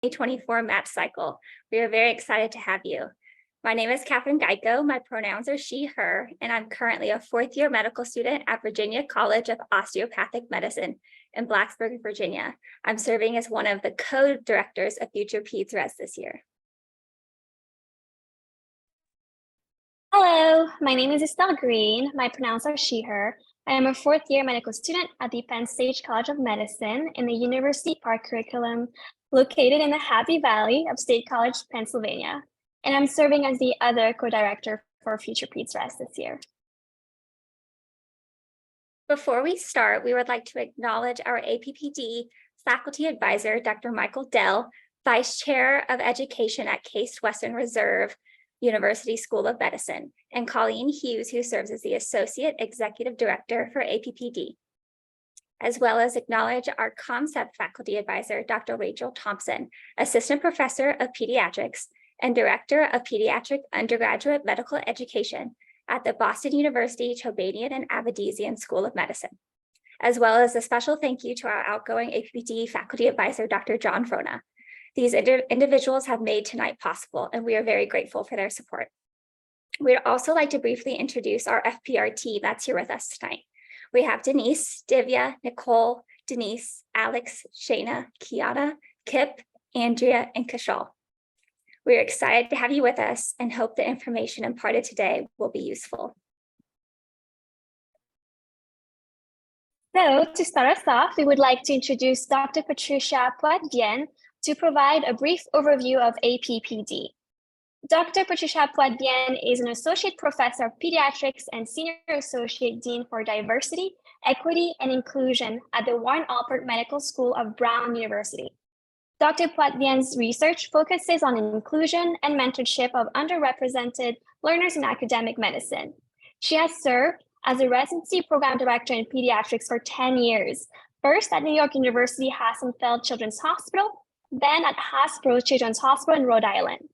2024 match cycle. We are very excited to have you. My name is Catherine Geico. My pronouns are she, her, and I'm currently a fourth-year medical student at Virginia College of Osteopathic Medicine in Blacksburg, Virginia. I'm serving as one of the co-directors of FuturePedsRes this year. Hello, my name is Estelle Green. My pronouns are she, her. I am a fourth-year medical student at the Penn State College of Medicine in the University Park curriculum located in the Happy Valley of State College, Pennsylvania. And I'm serving as the other co-director for FuturePedsRes this year. Before we start, we would like to acknowledge our APPD faculty advisor, Dr. Michael Dell, Vice Chair of Education at Case Western Reserve University School of Medicine, and Colleen Hughes, who serves as the Associate Executive Director for APPD, as well as acknowledge our COMSEP faculty advisor, Dr. Rachel Thompson, Assistant Professor of Pediatrics and Director of Pediatric Undergraduate Medical Education at the Boston University Chobanian and Avedisian School of Medicine, as well as a special thank you to our outgoing APPD faculty advisor, Dr. John Frona. These individuals have made tonight possible, and we are very grateful for their support. We'd also like to briefly introduce our FPR team that's here with us tonight. We have Denise, Divya, Nicole, Denise, Alex, Shayna, Kiana, Kip, Andrea, and Kashal. We're excited to have you with us and hope the information imparted today will be useful. So to start us off, we would like to introduce Dr. Patricia Poitevien to provide a brief overview of APPD. Dr. Patricia Poitevien is an Associate Professor of Pediatrics and Senior Associate Dean for Diversity, Equity, and Inclusion at the Warren Alpert Medical School of Brown University. Dr. Poitevien's research focuses on inclusion and mentorship of underrepresented learners in academic medicine. She has served as a residency program director in pediatrics for 10 years, first at New York University Hassenfeld Children's Hospital, then at Hasbro Children's Hospital in Rhode Island.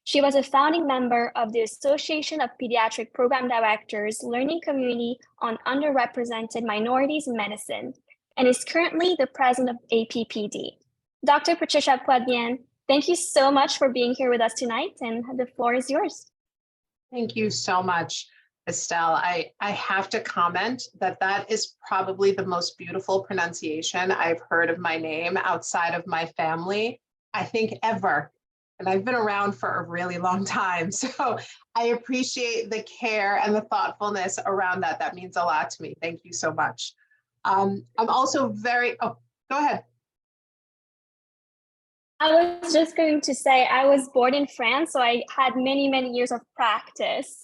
She was a founding member of the Association of Pediatric Program Directors Learning Community on Underrepresented Minorities in Medicine, and is currently the president of APPD. Dr. Patricia Poitevien, thank you so much for being here with us tonight, and the floor is yours. Thank you so much, Estelle. I have to comment that is probably the most beautiful pronunciation I've heard of my name outside of my family, I think ever. And I've been around for a really long time. So I appreciate the care and the thoughtfulness around that. That means a lot to me. Thank you so much. I'm also very, oh, go ahead. I was just going to say, I was born in France, so I had many, many years of practice.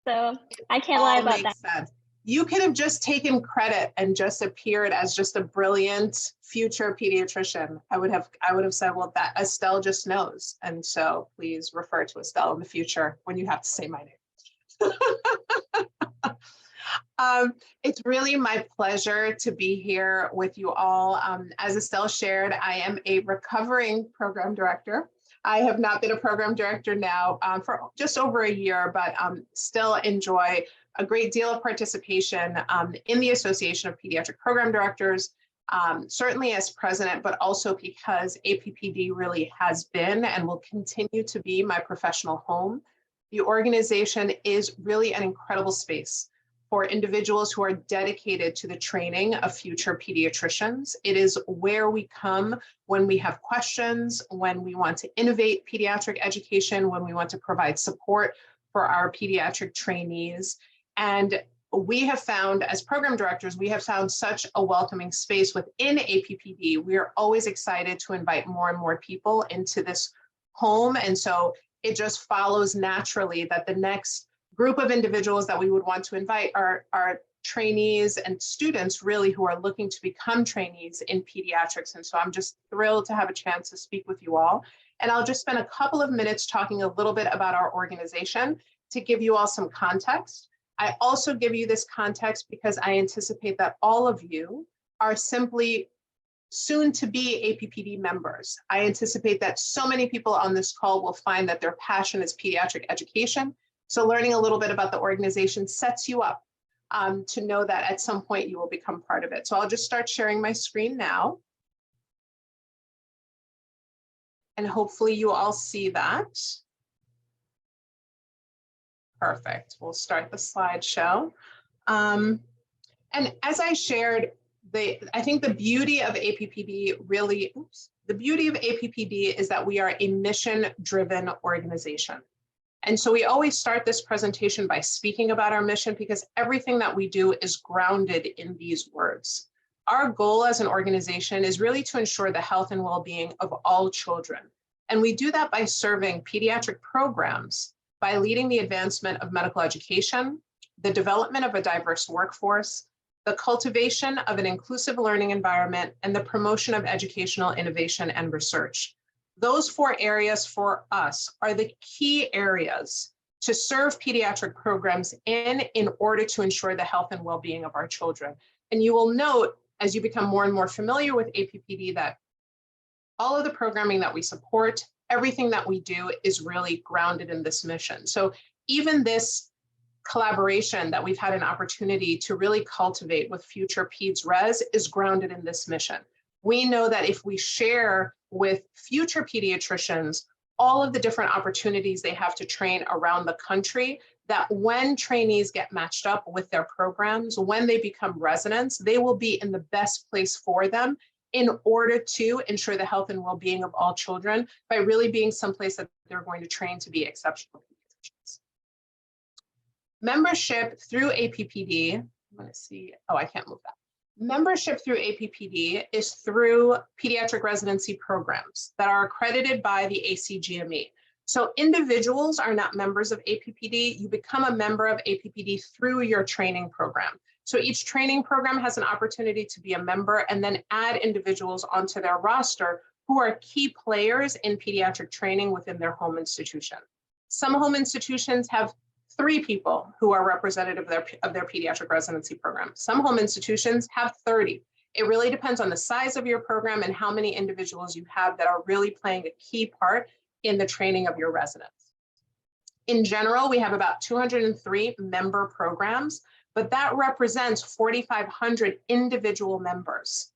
So I can't lie about that. Sense. You could have just taken credit and just appeared as just a brilliant future pediatrician. I would have said, well, that Estelle just knows. And so please refer to Estelle in the future when you have to say my name. It's really my pleasure to be here with you all. As Estelle shared, I am a recovering program director. I have not been a program director now for just over a year, but still enjoy a great deal of participation in the Association of Pediatric Program Directors, certainly as president, but also because APPD really has been and will continue to be my professional home. The organization is really an incredible space for individuals who are dedicated to the training of future pediatricians. It is where we come when we have questions, when we want to innovate pediatric education, when we want to provide support for our pediatric trainees. And we have found, as program directors, we have found such a welcoming space within APPD. We are always excited to invite more and more people into this home. And so it just follows naturally that the next group of individuals that we would want to invite are trainees and students really who are looking to become trainees in pediatrics. And so I'm just thrilled to have a chance to speak with you all. And I'll just spend a couple of minutes talking a little bit about our organization to give you all some context. I also give you this context because I anticipate that all of you are simply soon to be APPD members. I anticipate that so many people on this call will find that their passion is pediatric education. So learning a little bit about the organization sets you up to know that at some point you will become part of it. So I'll just start sharing my screen now. And hopefully you all see that. Perfect. We'll start the slideshow. And as I shared, I think the beauty of APPD really, the beauty of APPD is that we are a mission-driven organization. And so we always start this presentation by speaking about our mission because everything that we do is grounded in these words. Our goal as an organization is really to ensure the health and well-being of all children. And we do that by serving pediatric programs, by leading the advancement of medical education, the development of a diverse workforce, the cultivation of an inclusive learning environment, and the promotion of educational innovation and research. Those 4 areas for us are the key areas to serve pediatric programs in order to ensure the health and well-being of our children. And you will note, as you become more and more familiar with APPD, that all of the programming that we support, everything that we do is really grounded in this mission. So even this collaboration that we've had an opportunity to really cultivate with FuturePedsRes is grounded in this mission. We know that if we share with future pediatricians all of the different opportunities they have to train around the country, that when trainees get matched up with their programs, when they become residents, they will be in the best place for them in order to ensure the health and well-being of all children by really being someplace that they're going to train to be exceptional pediatricians. Membership through APPD, I'm gonna see, oh, I can't move that. Membership through APPD is through pediatric residency programs that are accredited by the ACGME. So individuals are not members of APPD. You become a member of APPD through your training program. So each training program has an opportunity to be a member and then add individuals onto their roster who are key players in pediatric training within their home institution. Some home institutions have 3 people who are representative of their pediatric residency program. Some home institutions have 30. It really depends on the size of your program and how many individuals you have that are really playing a key part in the training of your residents. In general, we have about 203 member programs, but that represents 4,500 individual members.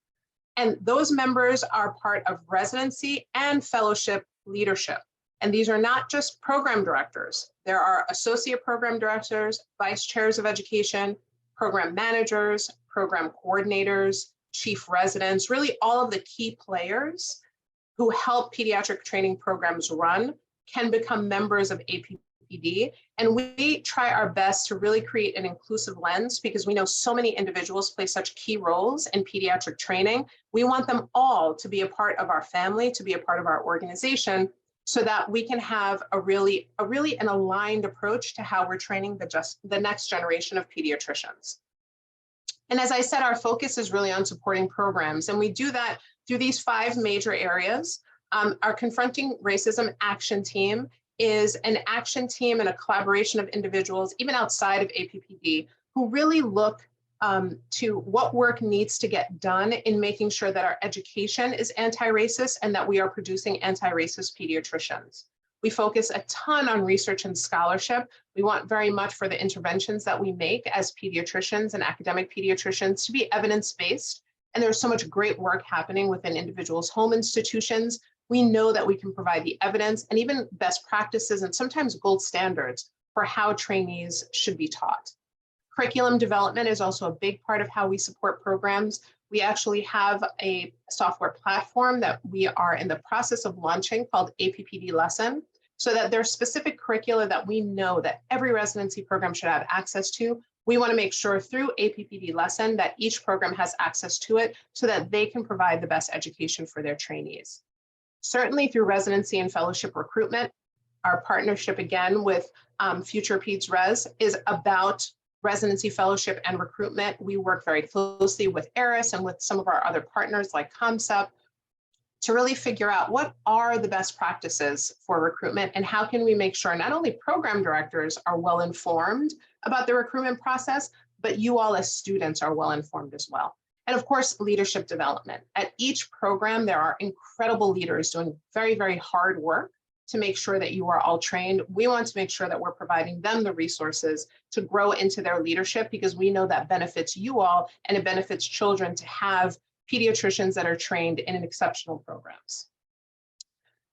And those members are part of residency and fellowship leadership. And these are not just program directors. There are associate program directors, vice chairs of education, program managers, program coordinators, chief residents, really all of the key players who help pediatric training programs run can become members of APPD. And we try our best to really create an inclusive lens because we know so many individuals play such key roles in pediatric training. We want them all to be a part of our family, to be a part of our organization, so that we can have a really an aligned approach to how we're training the next generation of pediatricians. And as I said, our focus is really on supporting programs, and we do that through these 5 major areas. Our Confronting Racism Action Team is an action team and a collaboration of individuals, even outside of APPD, who really look to what work needs to get done in making sure that our education is anti-racist and that we are producing anti-racist pediatricians. We focus a ton on research and scholarship. We want very much for the interventions that we make as pediatricians and academic pediatricians to be evidence-based. And there's so much great work happening within individuals' home institutions. We know that we can provide the evidence and even best practices and sometimes gold standards for how trainees should be taught. Curriculum development is also a big part of how we support programs. We actually have a software platform that we are in the process of launching called APPD Lesson, so that there's specific curricula that we know that every residency program should have access to. We want to make sure through APPD Lesson that each program has access to it so that they can provide the best education for their trainees. Certainly through residency and fellowship recruitment, our partnership again with FuturePedsRes is about residency, fellowship, and recruitment. We work very closely with ERIS and with some of our other partners like COMSEP to really figure out what are the best practices for recruitment and how can we make sure not only program directors are well informed about the recruitment process, but you all as students are well informed as well. And of course, leadership development. At each program, there are incredible leaders doing very, very hard work to make sure that you are all trained. We want to make sure that we're providing them the resources to grow into their leadership because we know that benefits you all and it benefits children to have pediatricians that are trained in exceptional programs.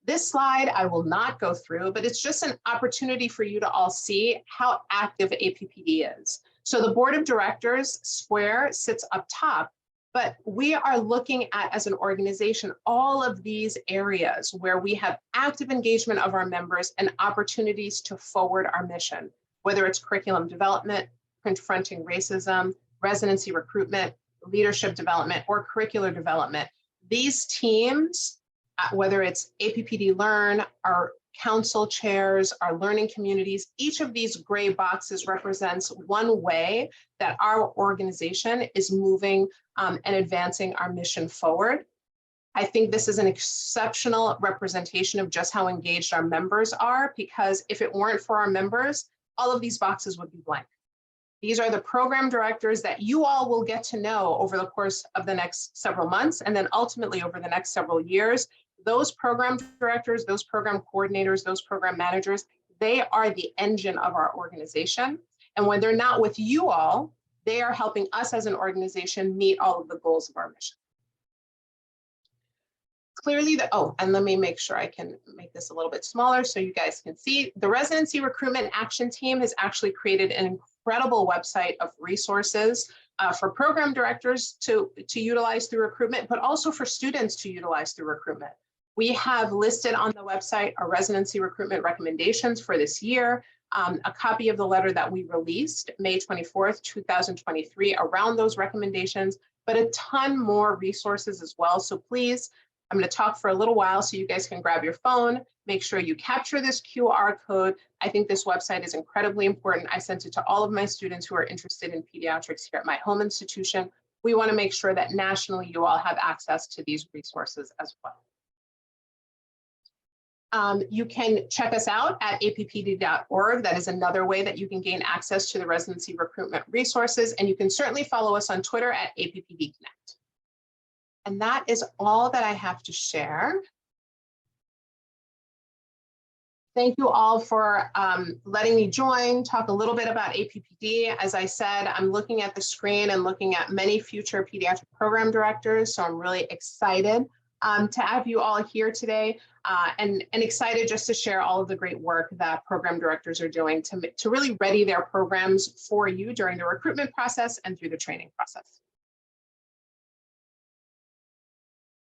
This slide I will not go through, but it's just an opportunity for you to all see how active APPD is. So the board of directors square sits up top, but we are looking at, as an organization, all of these areas where we have active engagement of our members and opportunities to forward our mission, whether it's curriculum development, confronting racism, residency recruitment, leadership development, or curricular development. These teams, whether it's APPD Learn, our council chairs, our learning communities, each of these gray boxes represents one way that our organization is moving and advancing our mission forward. I think this is an exceptional representation of just how engaged our members are, because if it weren't for our members, all of these boxes would be blank. These are the program directors that you all will get to know over the course of the next several months, and then ultimately over the next several years. Those program directors, those program coordinators, those program managers, they are the engine of our organization. And when they're not with you all, they are helping us as an organization meet all of the goals of our mission. Clearly, and let me make sure I can make this a little bit smaller so you guys can see. The Residency Recruitment Action Team has actually created an incredible website of resources for program directors to utilize through recruitment, but also for students to utilize through recruitment. We have listed on the website our residency recruitment recommendations for this year, a copy of the letter that we released May 24th, 2023 around those recommendations, but a ton more resources as well. So please, I'm going to talk for a little while so you guys can grab your phone, make sure you capture this QR code. I think this website is incredibly important. I sent it to all of my students who are interested in pediatrics here at my home institution. We want to make sure that nationally you all have access to these resources as well. You can check us out at appd.org. That is another way that you can gain access to the residency recruitment resources. And you can certainly follow us on Twitter at APPDconnect. And that is all that I have to share. Thank you all for letting me join, talk a little bit about APPD. As I said, I'm looking at the screen and looking at many future pediatric program directors. So I'm really excited to have you all here today and excited just to share all of the great work that program directors are doing to really ready their programs for you during the recruitment process and through the training process.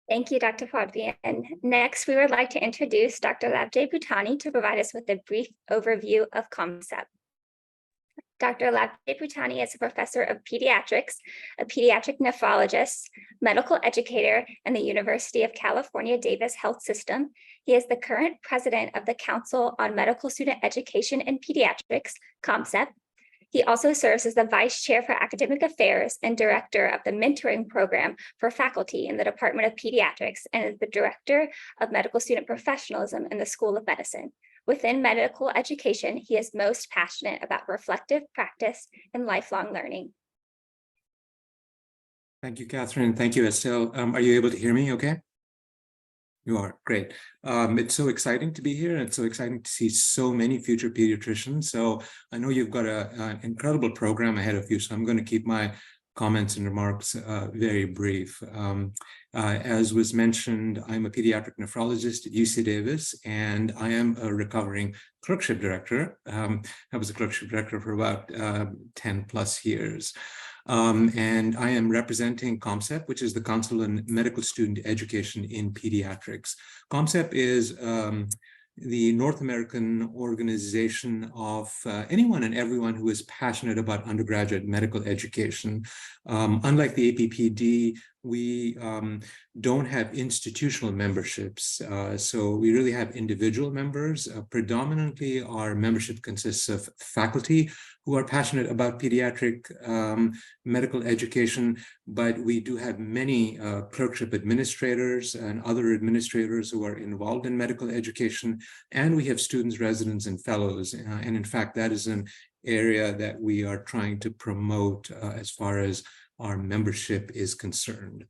Thank you, Dr. Poitevien. Next, we would like to introduce Dr. Butani to provide us with a brief overview of COMSEP. Dr. Butani is a professor of pediatrics, a pediatric nephrologist, medical educator in the University of California, Davis Health System. He is the current president of the Council on Medical Student Education in Pediatrics, COMSEP. He also serves as the Vice Chair for Academic Affairs and Director of the Mentoring Program for Faculty in the Department of Pediatrics, and is the Director of Medical Student Professionalism in the School of Medicine. Within medical education, he is most passionate about reflective practice and lifelong learning. Thank you, Catherine. Thank you, Estelle. Are you able to hear me okay? You are, great. It's so exciting to be here, and it's so exciting to see so many future pediatricians. So I know you've got an incredible program ahead of you, so I'm going to keep my comments and remarks very brief. As was mentioned, I'm a pediatric nephrologist at UC Davis, and I am a recovering clerkship director. I was a clerkship director for about 10 plus years. And I am representing COMSEP, which is the Council on Medical Student Education in Pediatrics. COMSEP is the North American organization of anyone and everyone who is passionate about undergraduate medical education. Unlike the APPD, we don't have institutional memberships, so we really have individual members. Predominantly, our membership consists of faculty who are passionate about pediatric medical education, but we do have many clerkship administrators and other administrators who are involved in medical education, and we have students, residents, and fellows. And in fact, that is an area that we are trying to promote as far as our membership is concerned.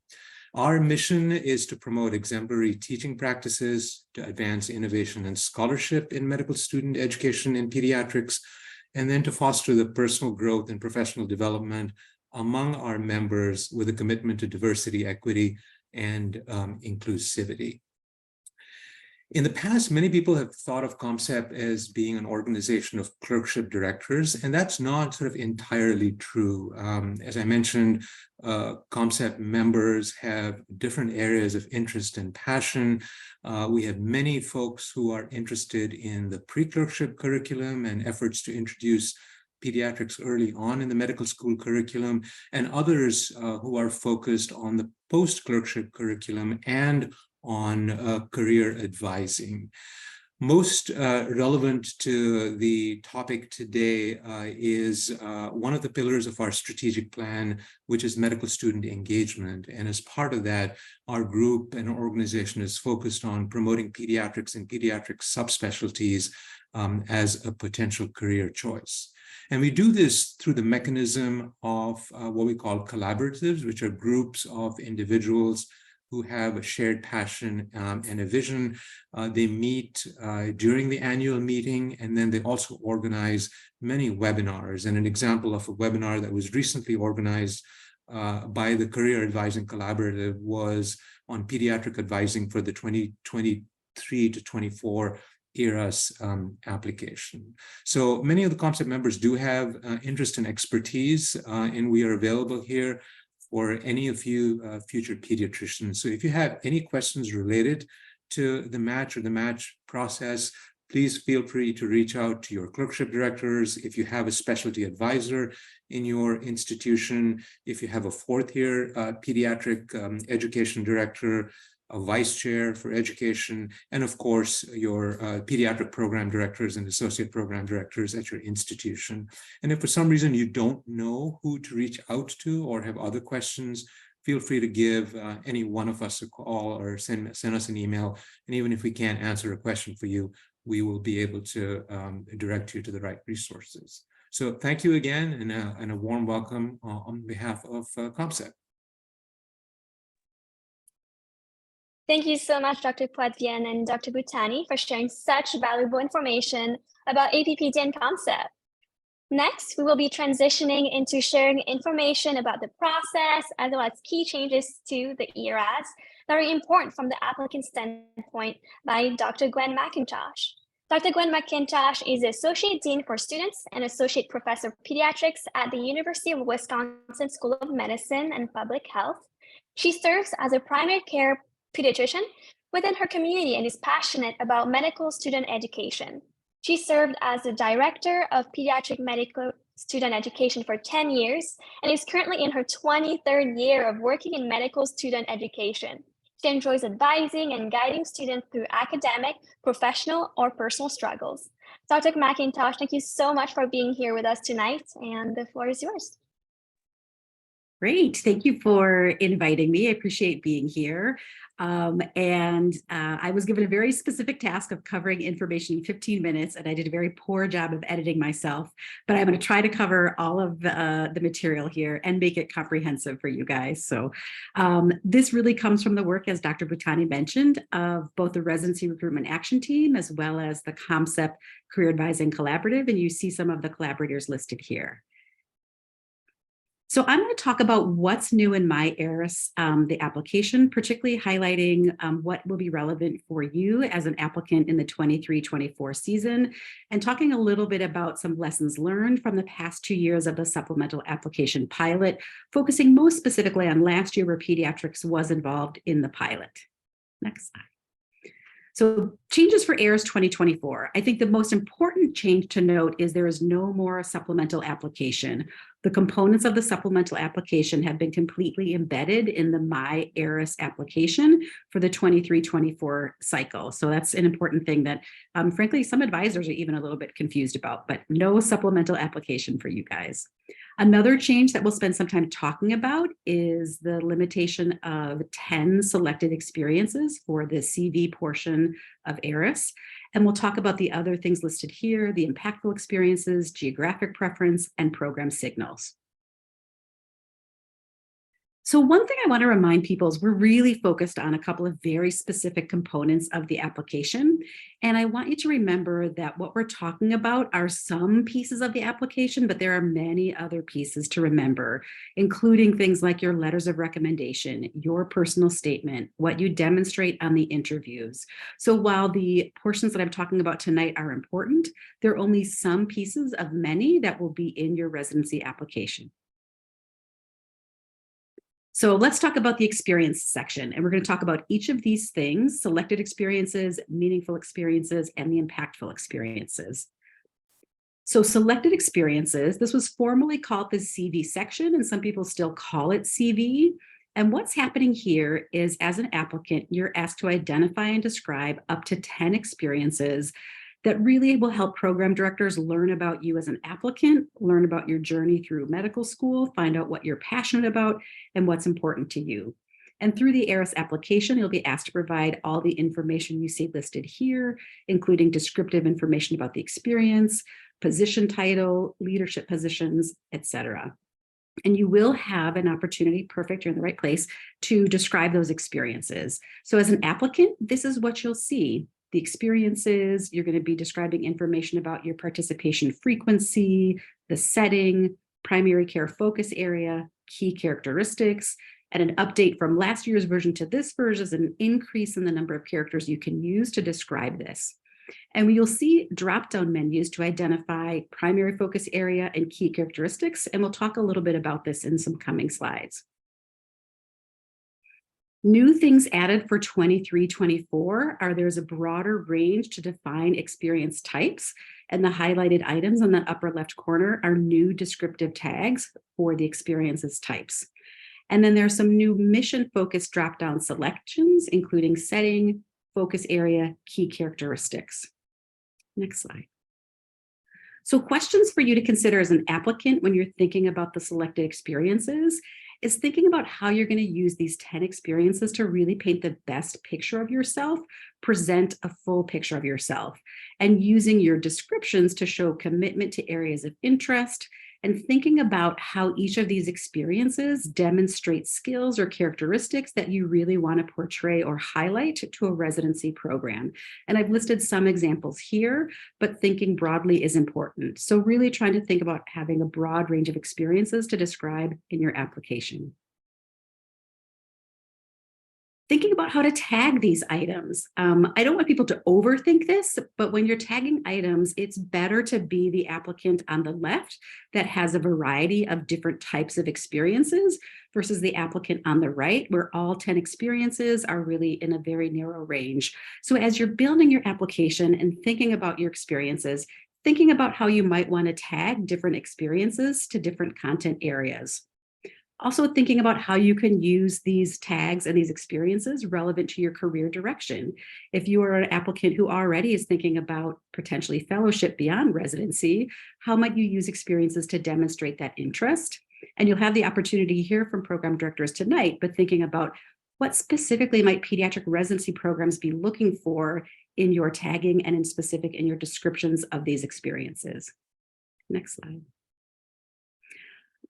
Our mission is to promote exemplary teaching practices, to advance innovation and scholarship in medical student education in pediatrics, and then to foster the personal growth and professional development among our members with a commitment to diversity, equity, and inclusivity. In the past, many people have thought of COMSEP as being an organization of clerkship directors, and that's not sort of entirely true. As I mentioned, COMSEP members have different areas of interest and passion. We have many folks who are interested in the pre-clerkship curriculum and efforts to introduce pediatrics early on in the medical school curriculum, and others who are focused on the post-clerkship curriculum and on career advising. Most relevant to the topic today is one of the pillars of our strategic plan, which is medical student engagement. And as part of that, our group and organization is focused on promoting pediatrics and pediatric subspecialties as a potential career choice. And we do this through the mechanism of what we call collaboratives, which are groups of individuals who have a shared passion and a vision. They meet during the annual meeting, and then they also organize many webinars. And an example of a webinar that was recently organized by the Career Advising Collaborative was on pediatric advising for the 2023 to 24 ERAS application. So many of the COMSEP members do have interest and expertise, and we are available here for any of you future pediatricians. So if you have any questions related to the match or the match process, please feel free to reach out to your clerkship directors. If you have a specialty advisor in your institution, if you have a fourth year pediatric education director, a vice chair for education, and of course, your pediatric program directors and associate program directors at your institution. And if for some reason you don't know who to reach out to or have other questions, feel free to give any one of us a call or send us an email. And even if we can't answer a question for you, we will be able to direct you to the right resources. So thank you again, and a warm welcome on behalf of COMSEP. Thank you so much, Dr. Poitevien and Dr. Butani, for sharing such valuable information about APPD and COMSEP. Next, we will be transitioning into sharing information about the process, as well as key changes to the ERAS that are important from the applicant standpoint by Dr. Gwen McIntosh. Dr. Gwen McIntosh is the Associate Dean for Students and Associate Professor of Pediatrics at the University of Wisconsin School of Medicine and Public Health. She serves as a primary care pediatrician within her community and is passionate about medical student education. She served as the Director of Pediatric Medical Student Education for 10 years and is currently in her 23rd year of working in medical student education. She enjoys advising and guiding students through academic, professional, or personal struggles. Dr. McIntosh, thank you so much for being here with us tonight, and the floor is yours. Great. Thank you for inviting me. I appreciate being here. I was given a very specific task of covering information in 15 minutes, and I did a very poor job of editing myself, but I'm going to try to cover all of the material here and make it comprehensive for you guys. So this really comes from the work, as Dr. Butani mentioned, of both the Residency Recruitment Action Team as well as the COMSEP Career Advising Collaborative, and you see some of the collaborators listed here. So I'm going to talk about what's new in MyERAS, the application, particularly highlighting what will be relevant for you as an applicant in the 23-24 season, and talking a little bit about some lessons learned from the past 2 years of the supplemental application pilot, focusing most specifically on last year where pediatrics was involved in the pilot. Next slide. So changes for ERAS 2024. I think the most important change to note is there is no more supplemental application. The components of the supplemental application have been completely embedded in the MyERAS application for the 23-24 cycle. So that's an important thing that, frankly, some advisors are even a little bit confused about, but no supplemental application for you guys. Another change that we'll spend some time talking about is the limitation of 10 selected experiences for the CV portion of ERAS. And we'll talk about the other things listed here, the impactful experiences, geographic preference, and program signals. So one thing I want to remind people is we're really focused on a couple of very specific components of the application. And I want you to remember that what we're talking about are some pieces of the application, but there are many other pieces to remember, including things like your letters of recommendation, your personal statement, what you demonstrate on the interviews. So while the portions that I'm talking about tonight are important, there are only some pieces of many that will be in your residency application. So let's talk about the experience section, and we're going to talk about each of these things: selected experiences, meaningful experiences, and the impactful experiences. So selected experiences, this was formerly called the CV section, and some people still call it CV. And what's happening here is, as an applicant, you're asked to identify and describe up to 10 experiences that really will help program directors learn about you as an applicant, learn about your journey through medical school, find out what you're passionate about and what's important to you. And through the ARIS application, you'll be asked to provide all the information you see listed here, including descriptive information about the experience, position title, leadership positions, etc. And you will have an opportunity, perfect, you're in the right place, to describe those experiences. So as an applicant, this is what you'll see. The experiences, you're going to be describing information about your participation frequency, the setting, primary care focus area, key characteristics, and an update from last year's version to this version is an increase in the number of characters you can use to describe this. And you'll see drop-down menus to identify primary focus area and key characteristics, and we'll talk a little bit about this in some coming slides. New things added for 23-24 are there's a broader range to define experience types, and the highlighted items in the upper left corner are new descriptive tags for the experiences types. And then there's some new mission-focused drop-down selections, including setting, focus area, key characteristics. Next slide. So questions for you to consider as an applicant when you're thinking about the selected experiences is thinking about how you're going to use these 10 experiences to really paint the best picture of yourself, present a full picture of yourself, and using your descriptions to show commitment to areas of interest, and thinking about how each of these experiences demonstrate skills or characteristics that you really want to portray or highlight to a residency program. And I've listed some examples here, but thinking broadly is important. So really trying to think about having a broad range of experiences to describe in your application. Thinking about how to tag these items. I don't want people to overthink this, but when you're tagging items, it's better to be the applicant on the left that has a variety of different types of experiences versus the applicant on the right, where all 10 experiences are really in a very narrow range. So as you're building your application and thinking about your experiences, thinking about how you might want to tag different experiences to different content areas. Also thinking about how you can use these tags and these experiences relevant to your career direction. If you are an applicant who already is thinking about potentially fellowship beyond residency, how might you use experiences to demonstrate that interest? And you'll have the opportunity to hear from program directors tonight, but thinking about what specifically might pediatric residency programs be looking for in your tagging and in specific in your descriptions of these experiences. Next slide.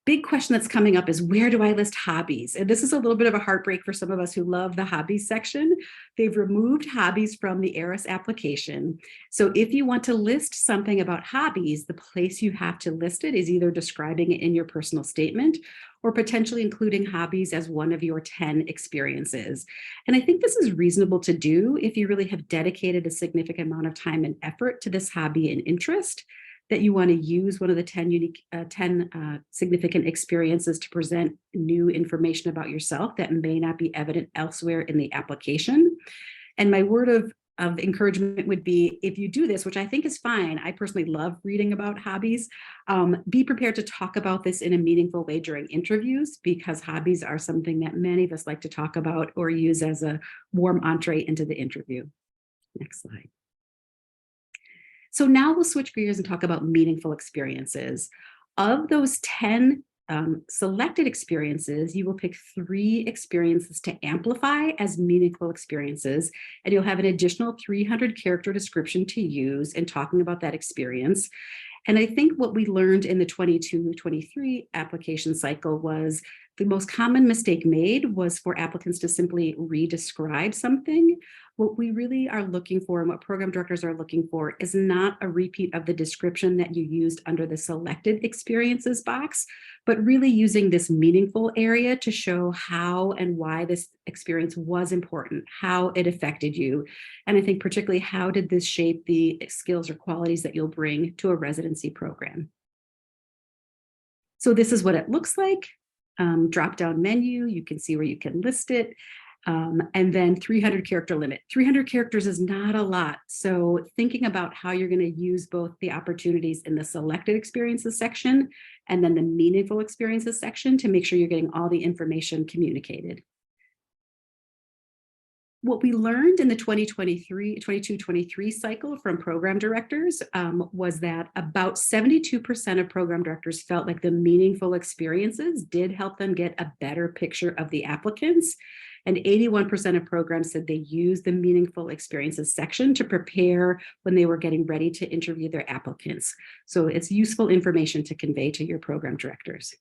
Big question that's coming up is, where do I list hobbies? And this is a little bit of a heartbreak for some of us who love the hobbies section. They've removed hobbies from the ARIS application. So if you want to list something about hobbies, the place you have to list it is either describing it in your personal statement or potentially including hobbies as one of your 10 experiences. And I think this is reasonable to do if you really have dedicated a significant amount of time and effort to this hobby and interest, that you want to use one of the 10 significant experiences to present new information about yourself that may not be evident elsewhere in the application. And my word of encouragement would be, if you do this, which I think is fine, I personally love reading about hobbies, be prepared to talk about this in a meaningful way during interviews, because hobbies are something that many of us like to talk about or use as a warm entree into the interview. Next slide. So now we'll switch gears and talk about meaningful experiences. Of those 10 selected experiences, you will pick 3 experiences to amplify as meaningful experiences, and you'll have an additional 300 character description to use in talking about that experience. And I think what we learned in the 22-23 application cycle was The most common mistake made was for applicants to simply re-describe something. What we really are looking for and what program directors are looking for is not a repeat of the description that you used under the selected experiences box, but really using this meaningful area to show how and why this experience was important, how it affected you. And I think particularly how did this shape the skills or qualities that you'll bring to a residency program. So this is what it looks like. Drop-down menu, you can see where you can list it. And then 300 character limit. 300 characters is not a lot. So thinking about how you're going to use both the opportunities in the selected experiences section and then the meaningful experiences section to make sure you're getting all the information communicated. What we learned in the 22-23 cycle from program directors was that about 72% of program directors felt like the meaningful experiences did help them get a better picture of the applicants. And 81% of programs said they used the meaningful experiences section to prepare when they were getting ready to interview their applicants. So it's useful information to convey to your program directors.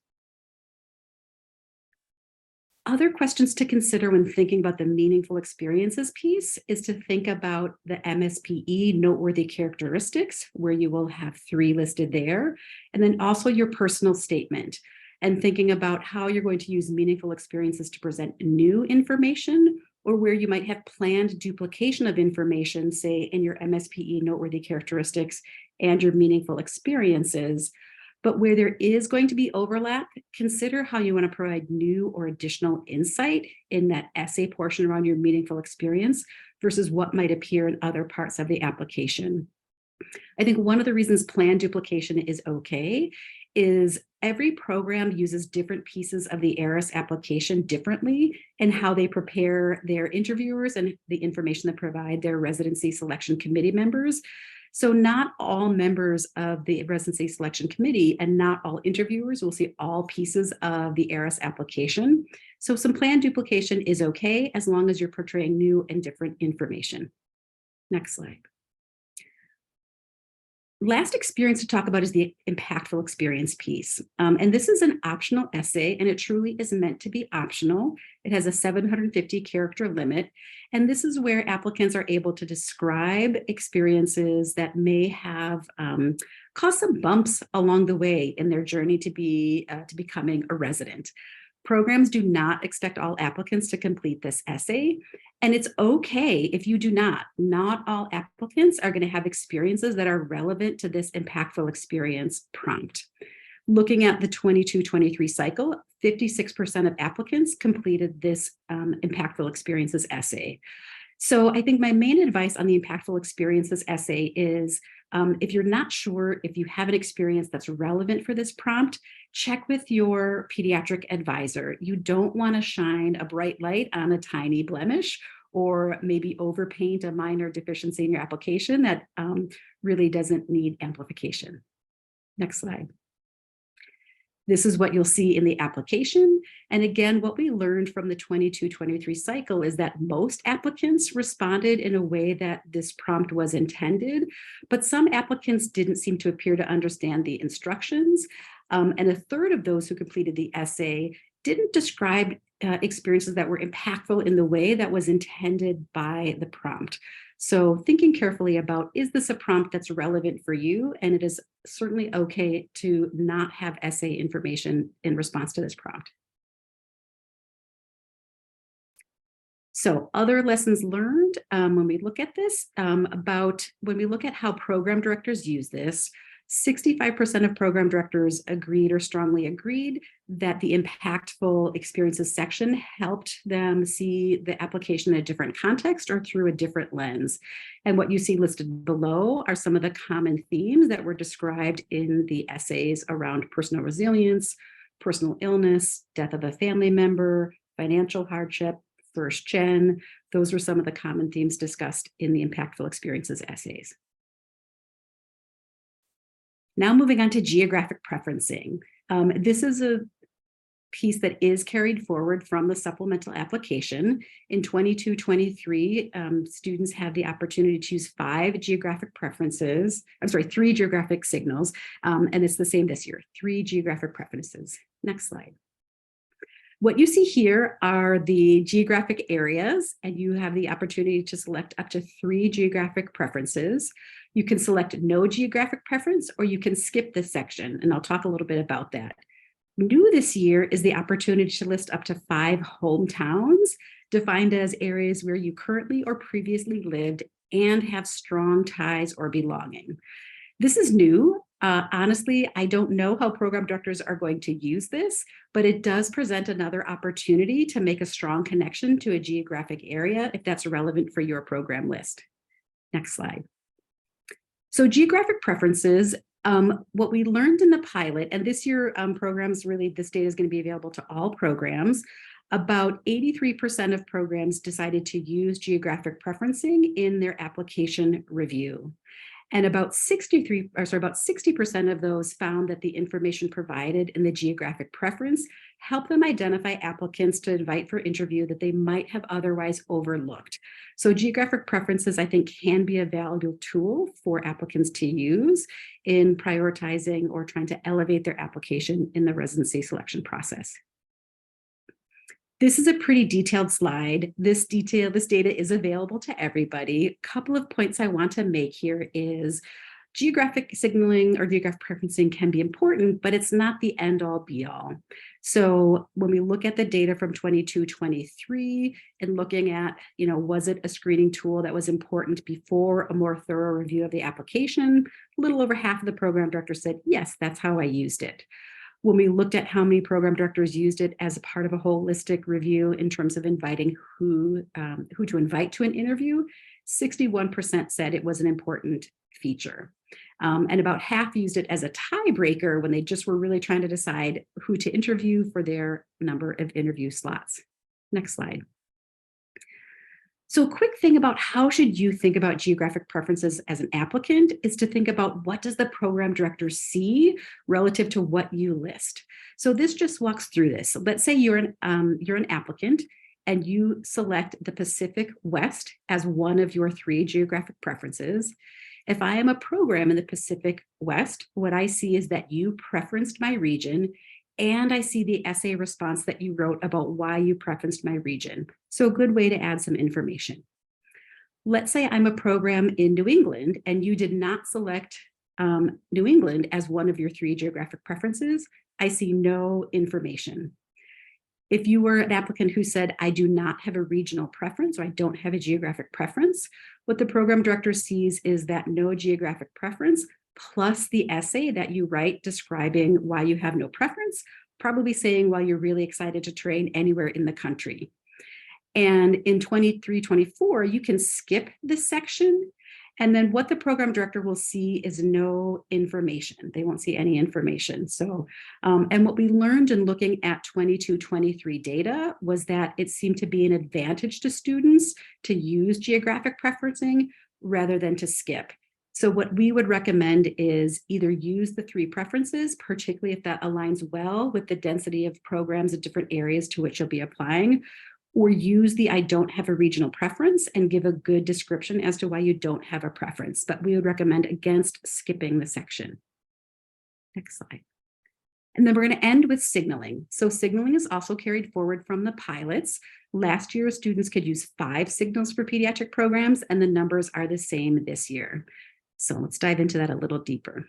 Other questions to consider when thinking about the meaningful experiences piece is to think about the MSPE noteworthy characteristics, where you will have 3 listed there, and then also your personal statement, and thinking about how you're going to use meaningful experiences to present new information, or where you might have planned duplication of information, say in your MSPE noteworthy characteristics and your meaningful experiences. But where there is going to be overlap, consider how you want to provide new or additional insight in that essay portion around your meaningful experience versus what might appear in other parts of the application. I think one of the reasons planned duplication is okay is every program uses different pieces of the ARIS application differently in how they prepare their interviewers and the information they provide their residency selection committee members. So not all members of the residency selection committee and not all interviewers will see all pieces of the ARIS application. So some planned duplication is okay as long as you're portraying new and different information. Next slide. Last experience to talk about is the impactful experience piece. And this is an optional essay, and it truly is meant to be optional. It has a 750 character limit. And this is where applicants are able to describe experiences that may have caused some bumps along the way in their journey to becoming a resident. Programs do not expect all applicants to complete this essay, and it's okay if you do not. Not all applicants are going to have experiences that are relevant to this impactful experience prompt. Looking at the 22-23 cycle, 56% of applicants completed this impactful experiences essay. So I think my main advice on the impactful experiences essay is if you're not sure if you have an experience that's relevant for this prompt, check with your pediatric advisor. You don't want to shine a bright light on a tiny blemish or maybe overpaint a minor deficiency in your application that really doesn't need amplification. Next slide. This is what you'll see in the application. And again, what we learned from the 22-23 cycle is that most applicants responded in a way that this prompt was intended, but some applicants didn't seem to appear to understand the instructions. And a third of those who completed the essay didn't describe experiences that were impactful in the way that was intended by the prompt. So thinking carefully about, is this a prompt that's relevant for you? And it is certainly okay to not have essay information in response to this prompt. So other lessons learned when we look at this, when we look at how program directors use this, 65% of program directors agreed or strongly agreed that the impactful experiences section helped them see the application in a different context or through a different lens. And what you see listed below are some of the common themes that were described in the essays around personal resilience, personal illness, death of a family member, financial hardship, first gen. Those were some of the common themes discussed in the impactful experiences essays. Now moving on to geographic preferencing. This is a piece that is carried forward from the supplemental application. In 22-23, students have the opportunity to choose 3 geographic signals, and it's the same this year, 3 geographic preferences. Next slide. What you see here are the geographic areas, and you have the opportunity to select up to 3 geographic preferences. You can select no geographic preference, or you can skip this section, and I'll talk a little bit about that. New this year is the opportunity to list up to 5 hometowns, defined as areas where you currently or previously lived and have strong ties or belonging. This is new. Honestly, I don't know how program directors are going to use this, but it does present another opportunity to make a strong connection to a geographic area if that's relevant for your program list. Next slide. So geographic preferences, what we learned in the pilot, and this year programs really, this data is going to be available to all programs. About 83% of programs decided to use geographic preferencing in their application review. And about 60% of those found that the information provided in the geographic preference helped them identify applicants to invite for interview that they might have otherwise overlooked. So geographic preferences, I think, can be a valuable tool for applicants to use in prioritizing or trying to elevate their application in the residency selection process. This is a pretty detailed slide. This data is available to everybody. A couple of points I want to make here is geographic signaling or geographic preferencing can be important, but it's not the end all be all. So when we look at the data from 22-23 and looking at, was it a screening tool that was important before a more thorough review of the application? A little over half of the program directors said, yes, that's how I used it. When we looked at how many program directors used it as a part of a holistic review in terms of inviting who to invite to an interview, 61% said it was an important feature. And about half used it as a tiebreaker when they just were really trying to decide who to interview for their number of interview slots. Next slide. So a quick thing about how should you think about geographic preferences as an applicant is to think about what does the program director see relative to what you list. So this just walks through this. So let's say you're an applicant and you select the Pacific West as one of your 3 geographic preferences. If I am a program in the Pacific West, what I see is that you preferenced my region, and I see the essay response that you wrote about why you preferenced my region. So a good way to add some information. Let's say I'm a program in New England and you did not select New England as one of your 3 geographic preferences. I see no information. If you were an applicant who said, I do not have a regional preference or I don't have a geographic preference, what the program director sees is that no geographic preference plus the essay that you write describing why you have no preference, probably saying why you're really excited to train anywhere in the country. And in 23-24, you can skip this section. And then what the program director will see is no information. They won't see any information. So, and what we learned in looking at 22-23 data was that it seemed to be an advantage to students to use geographic preferencing rather than to skip. So what we would recommend is either use the 3 preferences, particularly if that aligns well with the density of programs in different areas to which you'll be applying, or use the I don't have a regional preference and give a good description as to why you don't have a preference. But we would recommend against skipping the section. Next slide. And then we're going to end with signaling. So signaling is also carried forward from the pilots. Last year, students could use 5 signals for pediatric programs, and the numbers are the same this year. So let's dive into that a little deeper.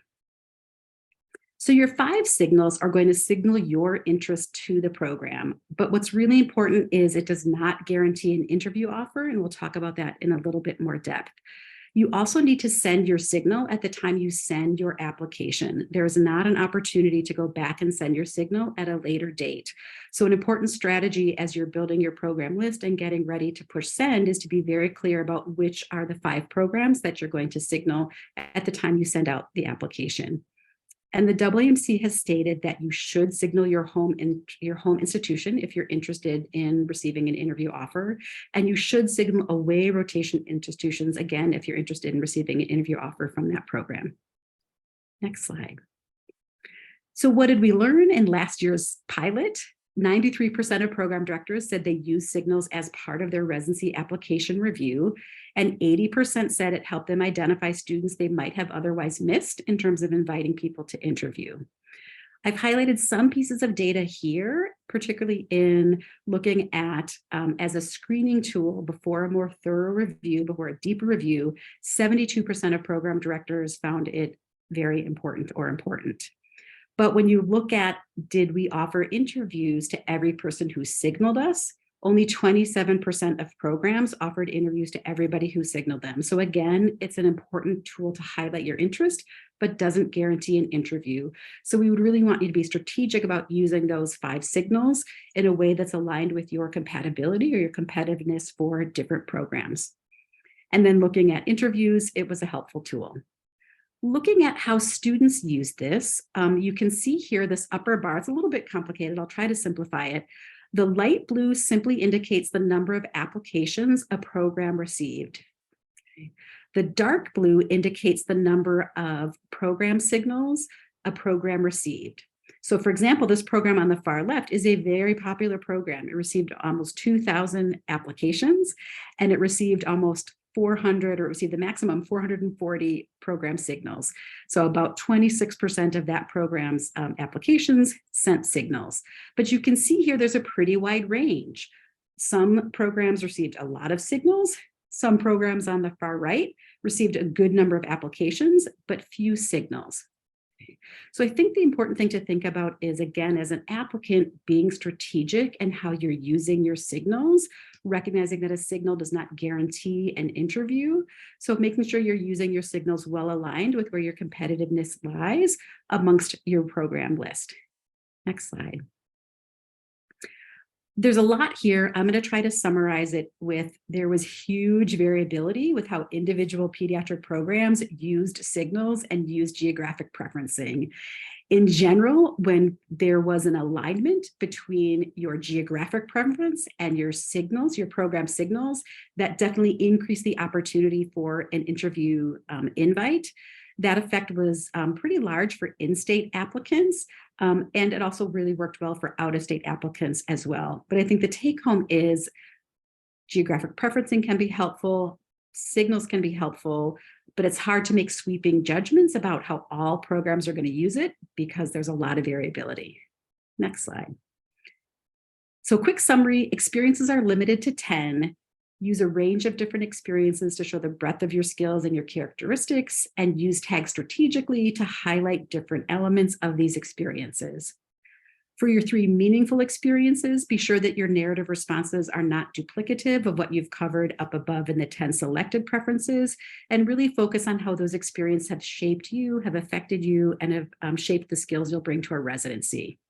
So your 5 signals are going to signal your interest to the program. But what's really important is it does not guarantee an interview offer, and we'll talk about that in a little bit more depth. You also need to send your signal at the time you send your application. There is not an opportunity to go back and send your signal at a later date. So an important strategy as you're building your program list and getting ready to push send is to be very clear about which are the 5 programs that you're going to signal at the time you send out the application. And the WMC has stated that you should signal your home institution if you're interested in receiving an interview offer, and you should signal away rotation institutions again if you're interested in receiving an interview offer from that program. Next slide. So what did we learn in last year's pilot? 93% of program directors said they use signals as part of their residency application review, and 80% said it helped them identify students they might have otherwise missed in terms of inviting people to interview. I've highlighted some pieces of data here, particularly in looking at as a screening tool before a more thorough review, before a deeper review, 72% of program directors found it very important or important. But when you look at, did we offer interviews to every person who signaled us? Only 27% of programs offered interviews to everybody who signaled them. So again, it's an important tool to highlight your interest, but doesn't guarantee an interview. So we would really want you to be strategic about using those 5 signals in a way that's aligned with your compatibility or your competitiveness for different programs. And then looking at interviews, it was a helpful tool. Looking at how students use this, you can see here this upper bar. It's a little bit complicated. I'll try to simplify it. The light blue simply indicates the number of applications a program received. The dark blue indicates the number of program signals a program received. So for example, this program on the far left is a very popular program. It received almost 2,000 applications, and it received almost 400, or it received the maximum 440 program signals. So about 26% of that program's applications sent signals. But you can see here there's a pretty wide range. Some programs received a lot of signals. Some programs on the far right received a good number of applications, but few signals. So I think the important thing to think about is, again, as an applicant, being strategic and how you're using your signals, recognizing that a signal does not guarantee an interview. So making sure you're using your signals well aligned with where your competitiveness lies amongst your program list. Next slide. There's a lot here. I'm going to try to summarize it with, there was huge variability with how individual pediatric programs used signals and used geographic preferencing. In general, when there was an alignment between your geographic preference and your signals, your program signals, that definitely increased the opportunity for an interview invite. That effect was pretty large for in-state applicants, and it also really worked well for out-of-state applicants as well. But I think the take-home is geographic preferencing can be helpful, signals can be helpful, but it's hard to make sweeping judgments about how all programs are going to use it because there's a lot of variability. Next slide. So quick summary, experiences are limited to 10. Use a range of different experiences to show the breadth of your skills and your characteristics, and use tags strategically to highlight different elements of these experiences. For your 3 meaningful experiences, be sure that your narrative responses are not duplicative of what you've covered up above in the 10 selected preferences, and really focus on how those experiences have shaped you, have affected you, and have shaped the skills you'll bring to a residency.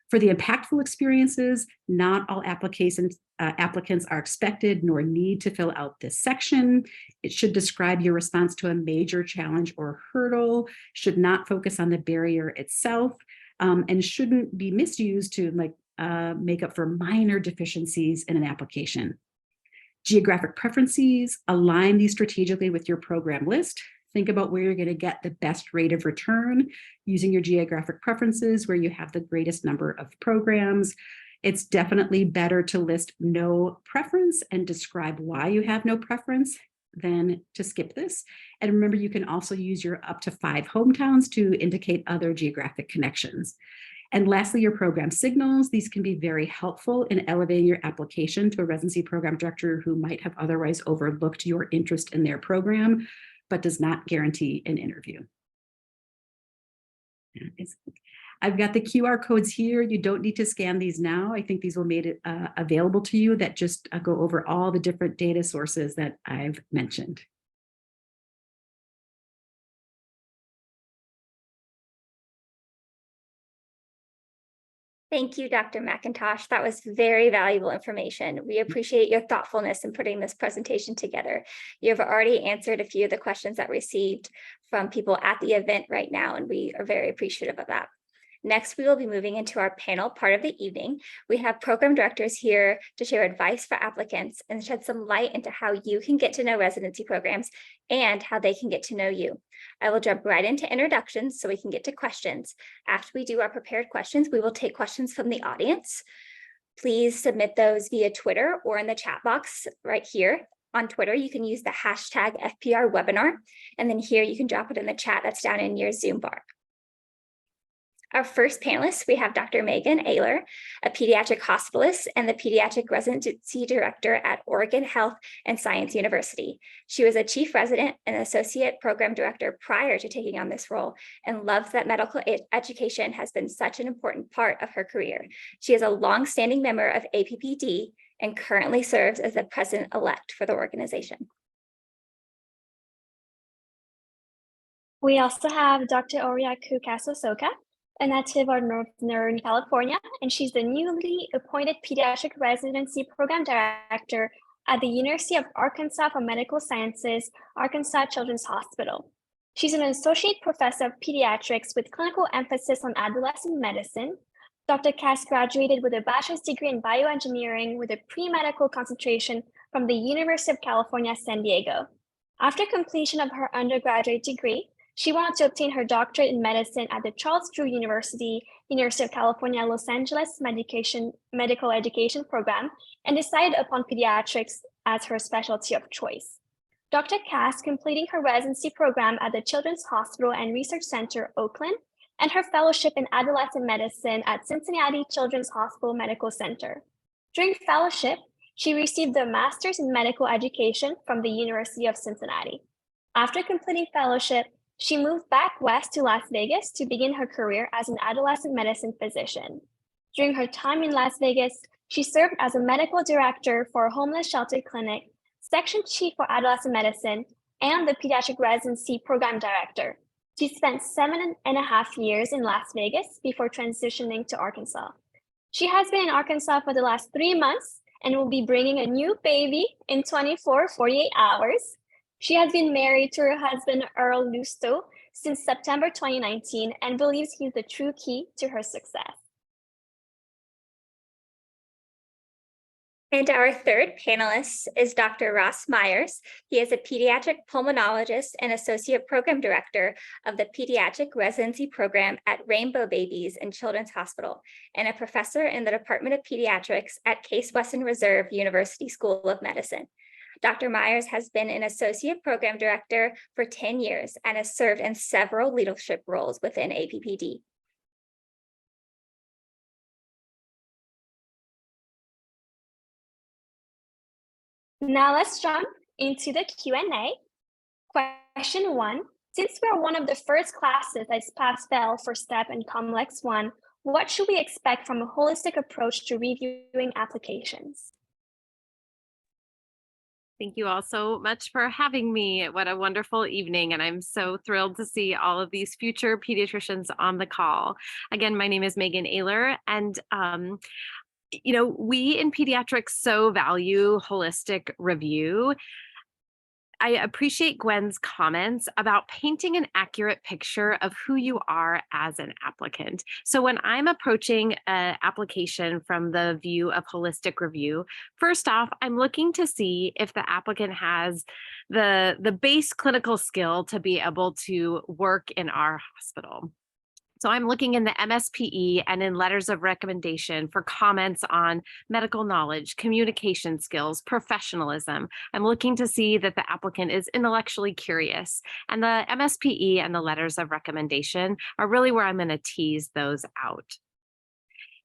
For the impactful experiences, not all applicants are expected nor need to fill out this section. It should describe your response to a major challenge or hurdle, should not focus on the barrier itself, and shouldn't be misused to make up for minor deficiencies in an application. Geographic preferences, align these strategically with your program list. Think about where you're going to get the best rate of return using your geographic preferences where you have the greatest number of programs. It's definitely better to list no preference and describe why you have no preference than to skip this. And remember, you can also use your up to 5 hometowns to indicate other geographic connections. And lastly, your program signals. These can be very helpful in elevating your application to a residency program director who might have otherwise overlooked your interest in their program, but does not guarantee an interview. I've got the QR codes here. You don't need to scan these now. I think these will make it available to you that just go over all the different data sources that I've mentioned. Thank you, Dr. McIntosh. That was very valuable information. We appreciate your thoughtfulness in putting this presentation together. You have already answered a few of the questions that we received from people at the event right now, and we are very appreciative of that. Next, we will be moving into our panel part of the evening. We have program directors here to share advice for applicants and shed some light into how you can get to know residency programs and how they can get to know you. I will jump right into introductions so we can get to questions. After we do our prepared questions, we will take questions from the audience. Please submit those via Twitter or in the chat box right here. On Twitter, you can use the hashtag FPR webinar, and then here you can drop it in the chat that's down in your Zoom bar. Our first panelist, we have Dr. Megan Aylor, a pediatric hospitalist and the pediatric residency director at Oregon Health and Science University. She was a chief resident and associate program director prior to taking on this role and loves that medical education has been such an important part of her career. She is a longstanding member of APPD and currently serves as the president-elect for the organization. We also have Dr. Oriaku Kas-Osaka, a native of Northern California, and she's the newly appointed Pediatric Residency Program Director at the University of Arkansas for Medical Sciences, Arkansas Children's Hospital. She's an associate professor of pediatrics with clinical emphasis on adolescent medicine. Dr. Kas graduated with a bachelor's degree in bioengineering with a pre-medical concentration from the University of California, San Diego. After completion of her undergraduate degree, she wanted to obtain her doctorate in medicine at the Charles Drew University, University of California, Los Angeles Medical Education Program, and decided upon pediatrics as her specialty of choice. Dr. Kas completing her residency program at the Children's Hospital and Research Center, Oakland, and her fellowship in adolescent medicine at Cincinnati Children's Hospital Medical Center. During fellowship, she received a master's in medical education from the University of Cincinnati. After completing fellowship, she moved back west to Las Vegas to begin her career as an adolescent medicine physician. During her time in Las Vegas, she served as a medical director for a homeless shelter clinic, section chief for adolescent medicine, and the pediatric residency program director. She spent 7.5 years in Las Vegas before transitioning to Arkansas. She has been in Arkansas for the last 3 months and will be bringing a new baby in 48 hours. She has been married to her husband, Earl Lusto, since September 2019 and believes he's the true key to her success. And our third panelist is Dr. Ross Myers. He is a pediatric pulmonologist and associate program director of the pediatric residency program at Rainbow Babies and Children's Hospital and a professor in the Department of Pediatrics at Case Western Reserve University School of Medicine. Dr. Myers has been an associate program director for 10 years and has served in several leadership roles within APPD. Now let's jump into the Q&A. Question 1, since we're one of the first classes that's pass-fail for STEP and COMLEX 1, what should we expect from a holistic approach to reviewing applications? Thank you all so much for having me. What a wonderful evening. And I'm so thrilled to see all of these future pediatricians on the call. Again, my name is Megan Aylor, and we in pediatrics so value holistic review. I appreciate Gwen's comments about painting an accurate picture of who you are as an applicant. So when I'm approaching an application from the view of holistic review, first off, I'm looking to see if the applicant has the base clinical skill to be able to work in our hospital. So I'm looking in the MSPE and in letters of recommendation for comments on medical knowledge, communication skills, professionalism. I'm looking to see that the applicant is intellectually curious. And the MSPE and the letters of recommendation are really where I'm going to tease those out.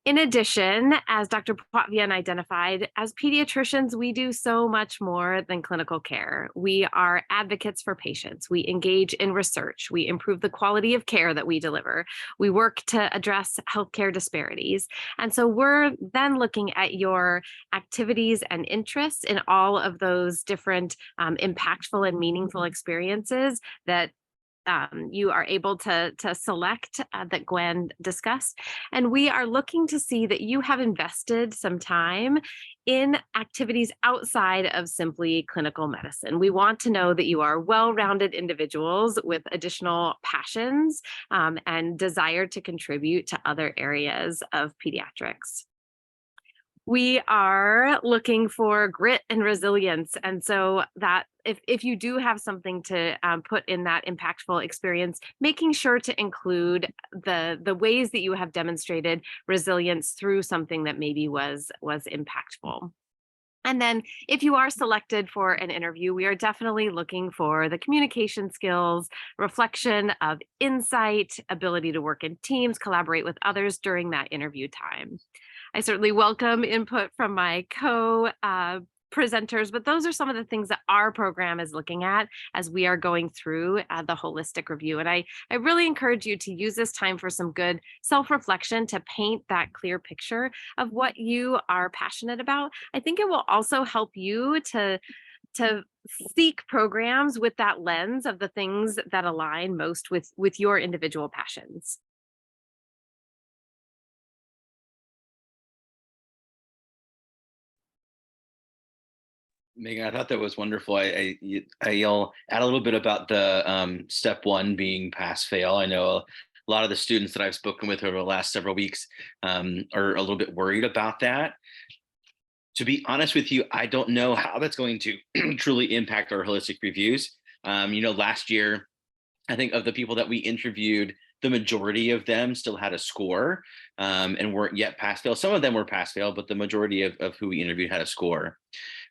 In addition, as Dr. Poitevien identified, as pediatricians, we do so much more than clinical care. We are advocates for patients. We engage in research. We improve the quality of care that we deliver. We work to address healthcare disparities. And so we're then looking at your activities and interests in all of those different impactful and meaningful experiences that you are able to select that Gwen discussed. And we are looking to see that you have invested some time in activities outside of simply clinical medicine. We want to know that you are well-rounded individuals with additional passions and desire to contribute to other areas of pediatrics. We are looking for grit and resilience. And so that if you do have something to put in that impactful experience, making sure to include the ways that you have demonstrated resilience through something that maybe was impactful. And then if you are selected for an interview, we are definitely looking for the communication skills, reflection of insight, ability to work in teams, collaborate with others during that interview time. I certainly welcome input from my presenters, but those are some of the things that our program is looking at as we are going through the holistic review. And I really encourage you to use this time for some good self-reflection to paint that clear picture of what you are passionate about. I think it will also help you to seek programs with that lens of the things that align most with your individual passions. Megan, I thought that was wonderful. I'll add a little bit about the step one being pass fail. I know a lot of the students that I've spoken with over the last several weeks are a little bit worried about that. To be honest with you, I don't know how that's going to truly impact our holistic reviews. Last year, I think of the people that we interviewed, the majority of them still had a score and weren't yet pass fail. Some of them were pass fail, but the majority of who we interviewed had a score.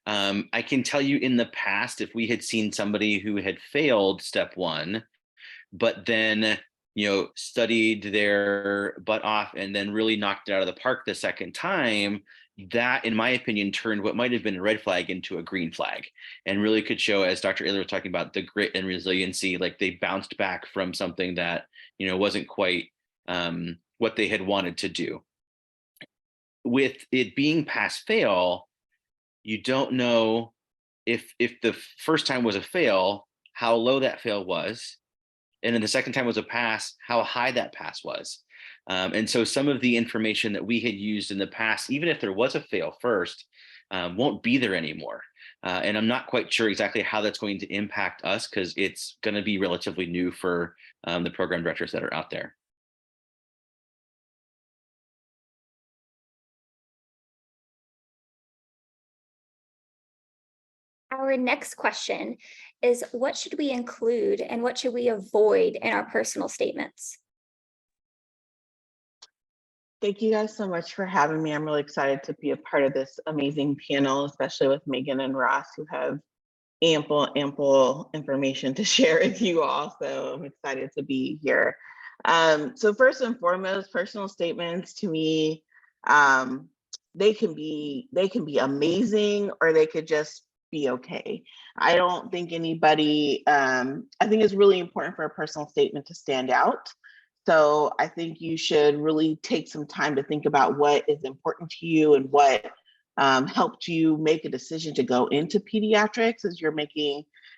I can tell you in the past, if we had seen somebody who had failed step one, but then studied their butt off and then really knocked it out of the park the second time, that, in my opinion, turned what might have been a red flag into a green flag and really could show, as Dr. Aylor was talking about, the grit and resiliency, like they bounced back from something that, wasn't quite what they had wanted to do. With it being pass fail, you don't know if the first time was a fail, how low that fail was. And then the second time was a pass, how high that pass was. And so some of the information that we had used in the past, even if there was a fail first, won't be there anymore. And I'm not quite sure exactly how that's going to impact us because it's going to be relatively new for the program directors that are out there. Our next question is, what should we include and what should we avoid in our personal statements? Thank you guys so much for having me. I'm really excited to be a part of this amazing panel, especially with Megan and Ross, who have ample information to share with you all. So I'm excited to be here. So first and foremost, personal statements to me, they can be amazing or they could just be okay. I don't think anybody, I think it's really important for a personal statement to stand out. So I think you should really take some time to think about what is important to you and what helped you make a decision to go into pediatrics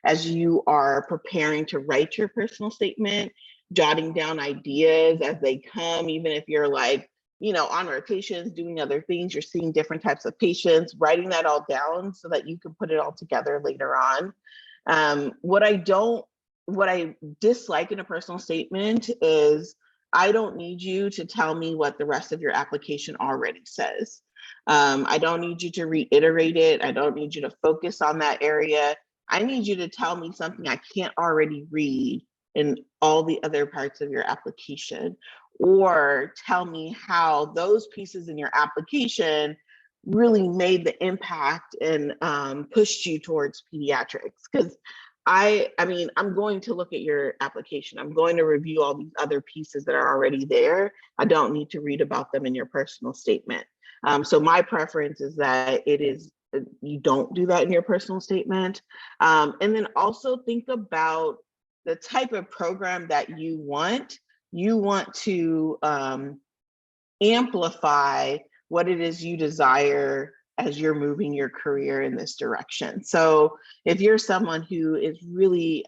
as you are preparing to write your personal statement, jotting down ideas as they come, even if you're like, on rotations, doing other things, you're seeing different types of patients, writing that all down so that you can put it all together later on. What I dislike in a personal statement is I don't need you to tell me what the rest of your application already says. I don't need you to reiterate it. I don't need you to focus on that area. I need you to tell me something I can't already read in all the other parts of your application, or tell me how those pieces in your application really made the impact and pushed you towards pediatrics. Because I'm going to look at your application. I'm going to review all these other pieces that are already there. I don't need to read about them in your personal statement. So my preference is that you don't do that in your personal statement. And then also think about the type of program that you want. You want to amplify what it is you desire as you're moving your career in this direction. So if you're someone who is really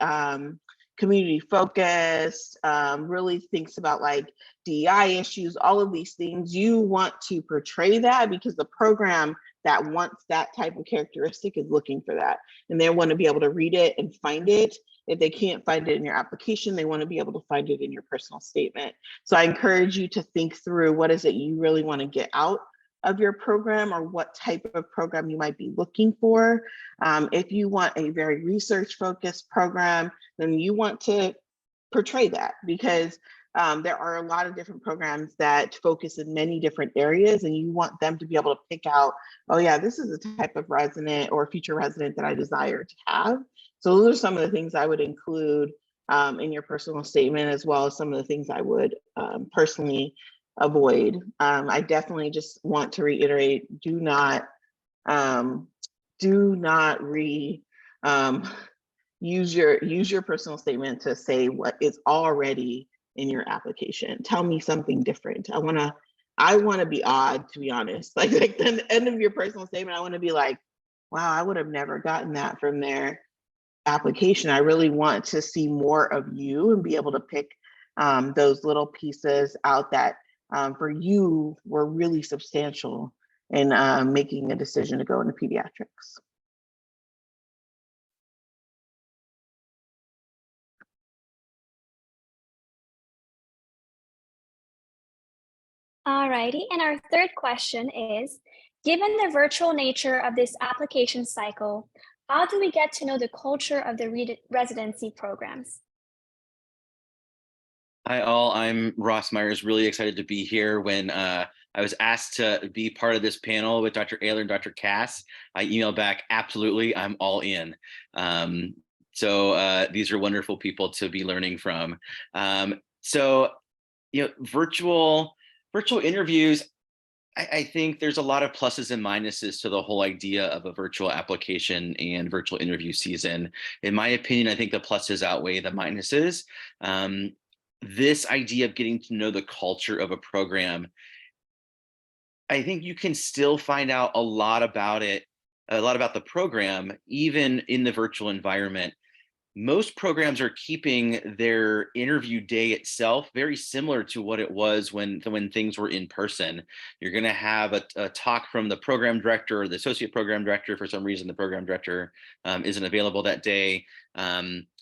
community focused, really thinks about like DEI issues, all of these things, you want to portray that because the program that wants that type of characteristic is looking for that. And they want to be able to read it and find it. If they can't find it in your application, they want to be able to find it in your personal statement. So I encourage you to think through what is it you really want to get out of your program or what type of program you might be looking for. If you want a very research focused program, then you want to portray that, because there are a lot of different programs that focus in many different areas, and you want them to be able to pick out, oh yeah, this is the type of resident or future resident that I desire to have. So those are some of the things I would include in your personal statement, as well as some of the things I would personally avoid. I definitely just want to reiterate, do not use your personal statement to say what is already in your application. Tell me something different. I want to be odd, to be honest. Like the end of your personal statement, I want to be like, wow, I would have never gotten that from their application. I really want to see more of you and be able to pick those little pieces out that for you were really substantial in making a decision to go into pediatrics. Alrighty, and our third question is, given the virtual nature of this application cycle, how do we get to know the culture of the residency programs? Hi all, I'm Ross Myers, really excited to be here. When I was asked to be part of this panel with Dr. Aylor and Dr. Cass, I emailed back, absolutely, I'm all in. So these are wonderful people to be learning from. Virtual interviews, I think there's a lot of pluses and minuses to the whole idea of a virtual application and virtual interview season. In my opinion, I think the pluses outweigh the minuses. This idea of getting to know the culture of a program, I think you can still find out a lot about it, a lot about the program, even in the virtual environment. Most programs are keeping their interview day itself very similar to what it was when things were in person. You're going to have a talk from the program director or the associate program director. For some reason, the program director isn't available that day.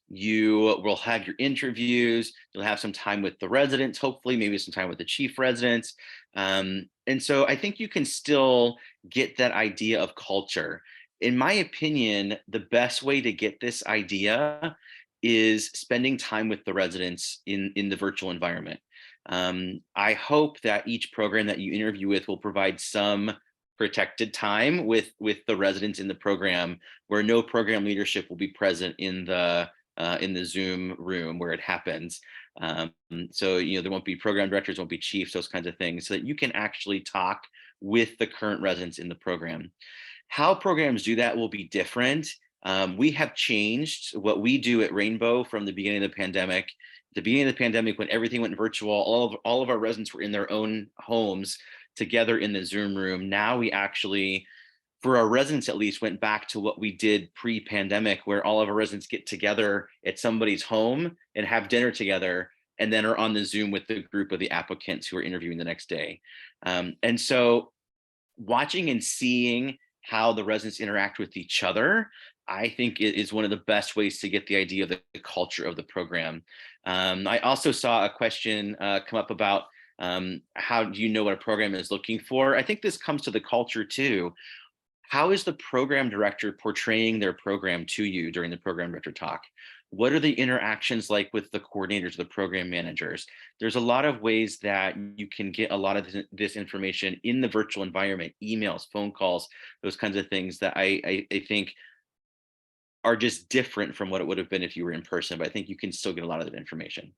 You will have your interviews. You'll have some time with the residents, hopefully, maybe some time with the chief residents. And so I think you can still get that idea of culture. In my opinion, the best way to get this idea is spending time with the residents in the virtual environment. I hope that each program that you interview with will provide some protected time with the residents in the program, where no program leadership will be present in the Zoom room where it happens. So there won't be program directors, won't be chiefs, those kinds of things, so that you can actually talk with the current residents in the program. How programs do that will be different. We have changed what we do at Rainbow from the beginning of the pandemic. At the beginning of the pandemic, when everything went virtual, all of our residents were in their own homes together in the Zoom room. Now we actually, for our residents at least, went back to what we did pre-pandemic, where all of our residents get together at somebody's home and have dinner together, and then are on the Zoom with the group of the applicants who are interviewing the next day. And so watching and seeing how the residents interact with each other, I think it is one of the best ways to get the idea of the culture of the program. I also saw a question come up about how do you know what a program is looking for? I think this comes to the culture too. How is the program director portraying their program to you during the program director talk? What are the interactions like with the coordinators, the program managers? There's a lot of ways that you can get a lot of this information in the virtual environment, emails, phone calls, those kinds of things that I think are just different from what it would have been if you were in person, but I think you can still get a lot of that information.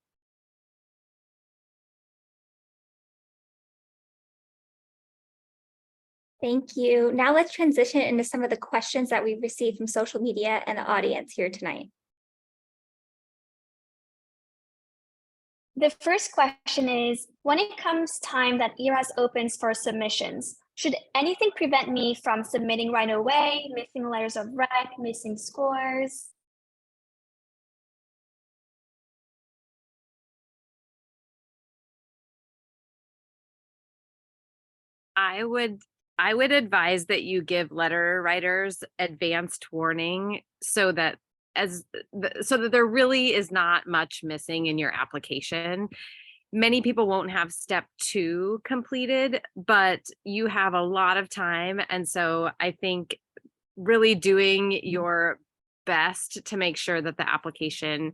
Thank you. Now let's transition into some of the questions that we've received from social media and the audience here tonight. The first question is, when it comes time that ERAS opens for submissions, should anything prevent me from submitting right away, missing letters of rec, missing scores? I would advise that you give letter writers advanced warning so that there really is not much missing in your application. Many people won't have step 2 completed, but you have a lot of time. And so I think really doing your best to make sure that the application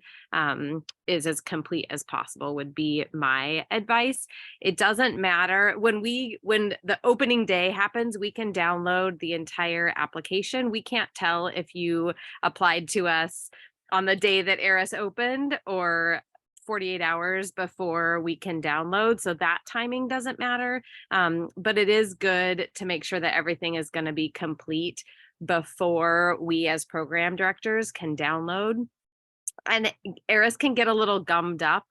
is as complete as possible would be my advice. It doesn't matter when the opening day happens, we can download the entire application. We can't tell if you applied to us on the day that ARIS opened or 48 hours before we can download. So that timing doesn't matter. But it is good to make sure that everything is going to be complete before we as program directors can download. And ARIS can get a little gummed up